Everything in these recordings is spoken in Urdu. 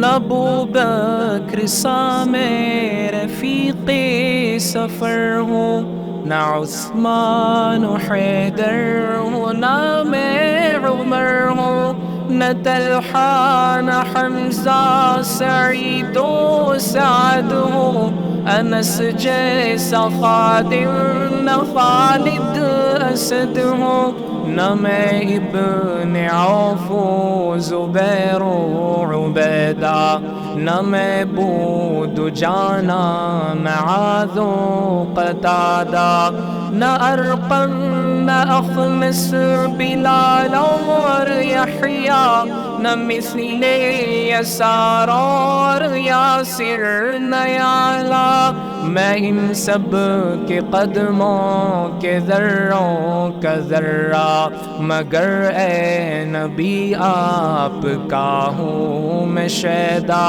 ابو بکر سا میں رفیق سفر ہوں، نہ عثمان و حیدر ہوں، نہ میں عمر ہوں، نہ طلحہ نہ حمزہ سعید و سعد ہوں، انس جیسا خادم نہ خالد اسد ہوں، نہ میں ابن عوف و زبیر و عبیدہ، نہ میں بود جانا معاذ و قتادہ، نہ ارقم نہ اخنس بلال اور یحییٰ، نہ مثل یسار اور یاسر نہ یعلا، میں ان سب کے قدموں کے ذروں کا ذرہ، مگر اے نبی آپ کا ہوں میں شیدا،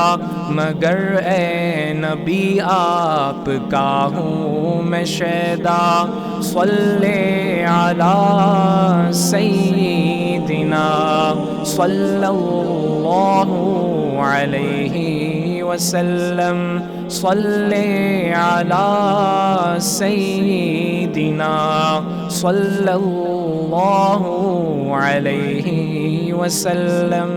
مگر اے نبی آپ کا ہوں میں شیدا، صلی علی سیدنا صلی اللہ علیہ وسلم، صلی علی سیدنا صلی اللہ علیہ وسلم۔